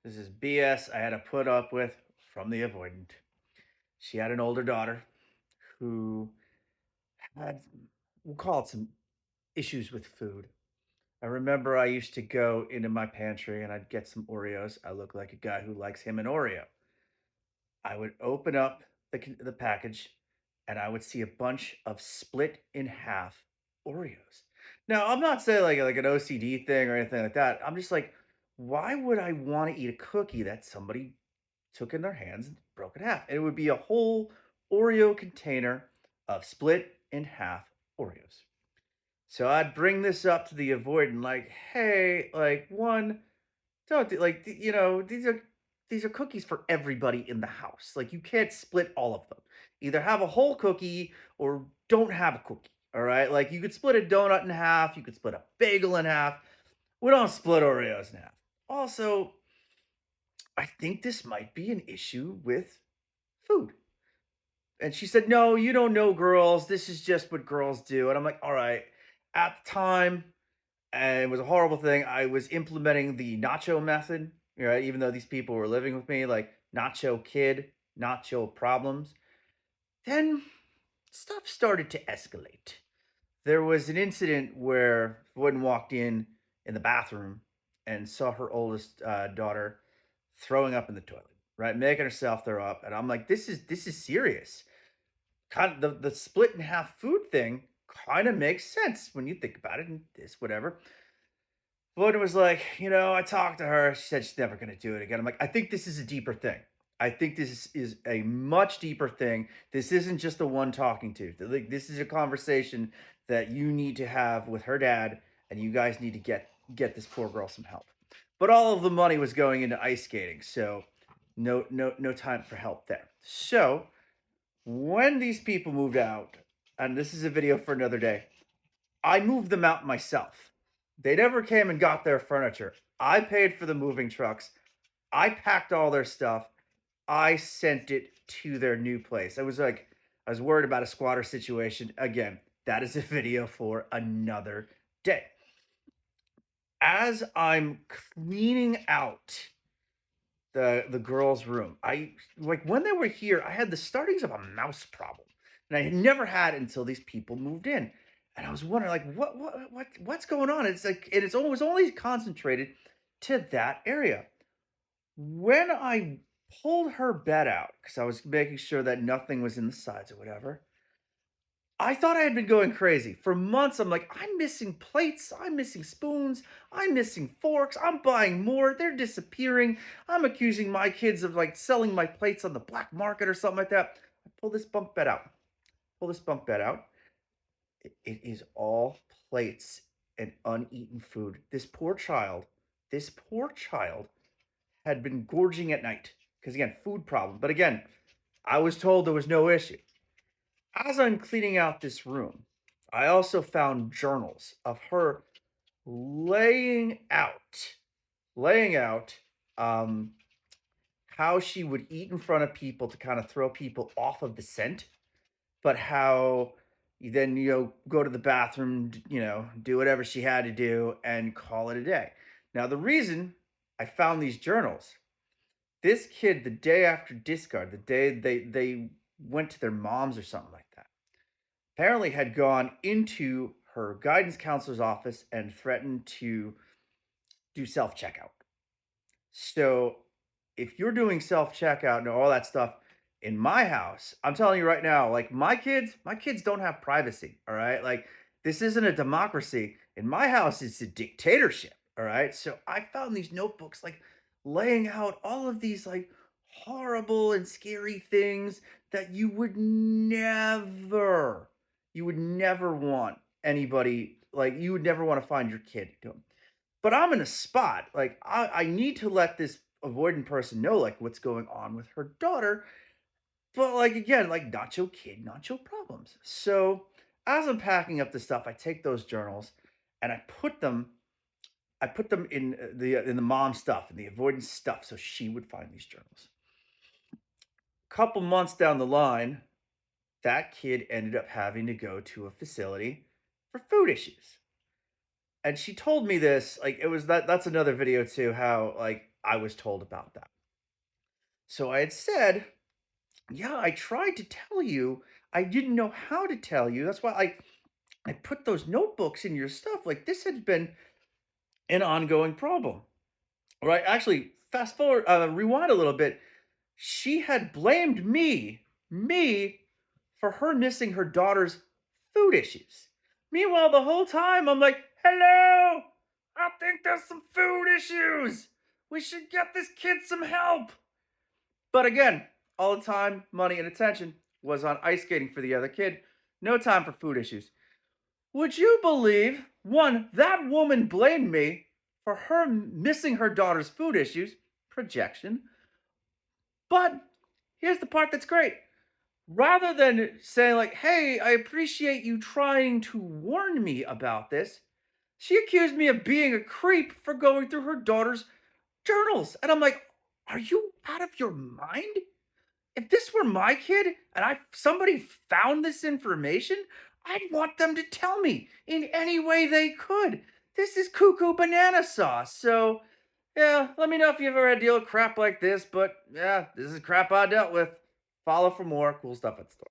This is BS I had to put up with from the avoidant. She had an older daughter who had, we'll call it some issues with food. I remember I used to go into my pantry and I'd get some Oreos. I look like a guy who likes him an Oreo. I would open up the package and I would see a bunch of split in half Oreos. Now, I'm not saying like an OCD thing or anything like that. I'm just like, why would I want to eat a cookie that somebody took in their hands and broke in half? And it would be a whole Oreo container of split in half Oreos. So I'd bring this up to the avoidant, like, hey, like one, don't do, like these are cookies for everybody in the house. Like you can't split all of them. Either have a whole cookie or don't have a cookie. All right. Like you could split a donut in half, you could split a bagel in half. We don't split Oreos in half. Also, I think this might be an issue with food. And she said, no, you don't know girls. This is just what girls do. And I'm like, all right. At the time, and it was a horrible thing. I was implementing the nacho method, right? Even though these people were living with me, like nacho kid, nacho problems. Then stuff started to escalate. There was an incident where Woden walked in the bathroom and saw her oldest daughter throwing up in the toilet, right, making herself throw up, and I'm like, this is serious. Kind of the split in half food thing kind of makes sense when you think about it, and this whatever. Woden was like, I talked to her. She said she's never going to do it again. I'm like, I think this is a deeper thing. I think this is a much deeper thing. This isn't just the one talking to. Like, this is a conversation that you need to have with her dad, and you guys need to get this poor girl some help. But all of the money was going into ice skating, so no time for help there. So when these people moved out, and this is a video for another day, I moved them out myself. They never came and got their furniture. I paid for the moving trucks. I packed all their stuff. I sent it to their new place. I was worried about a squatter situation. Again, that is a video for another day. As I'm cleaning out the girls' room, I like when they were here, I had the startings of a mouse problem. And I had never had it until these people moved in. And I was wondering, like, what's going on? It's like, and it's always only concentrated to that area. When I pulled her bed out, because I was making sure that nothing was in the sides or whatever, I thought I had been going crazy. For months, I'm like, I'm missing plates, I'm missing spoons, I'm missing forks, I'm buying more, they're disappearing. I'm accusing my kids of like selling my plates on the black market or something like that. I pull this bunk bed out. Pull this bunk bed out. It is all plates and uneaten food. This poor child had been gorging at night because, again, food problem. But again, I was told there was no issue. As I'm cleaning out this room, I also found journals of her laying out, laying out um, how she would eat in front of people to kind of throw people off of the scent, but how you then go to the bathroom, do whatever she had to do and call it a day. Now the reason I found these journals, this kid, the day after discard, the day they went to their moms or something like that, apparently had gone into her guidance counselor's office and threatened to do self checkout. So if you're doing self checkout and all that stuff in my house, I'm telling you right now, like my kids don't have privacy. All right. Like this isn't a democracy. In my house, it's a dictatorship. All right. So I found these notebooks like laying out all of these like horrible and scary things that you would never want anybody, like you would never want to find your kid doing. But I'm in a spot. Like I need to let this avoidant person know like what's going on with her daughter. But like again, like nacho kid, nacho problems. So as I'm packing up the stuff, I take those journals and I put them in the mom stuff and the avoidance stuff so she would find these journals. Couple months down the line, that kid ended up having to go to a facility for food issues. And she told me this, like, it was that's another video too, how, like, I was told about that. So I had said, "Yeah, I tried to tell you. I didn't know how to tell you. That's why I put those notebooks in your stuff. Like this had been an ongoing problem." Right? Actually, fast forward, rewind a little bit. She had blamed me for her missing her daughter's food issues. Meanwhile, the whole time I'm like, "Hello, I think there's some food issues. We should get this kid some help." But again, all the time, money, and attention was on ice skating for the other kid. No time for food issues. Would you believe, one, that woman blamed me for her missing her daughter's food issues, projection. But here's the part that's great. Rather than saying, like, "Hey, I appreciate you trying to warn me about this," she accused me of being a creep for going through her daughter's journals. And I'm like, "Are you out of your mind? If this were my kid and I somebody found this information, I'd want them to tell me in any way they could. This is cuckoo banana sauce." So, yeah, let me know if you've ever had to deal with crap like this. But yeah, this is crap I dealt with. Follow for more cool stuff at the store.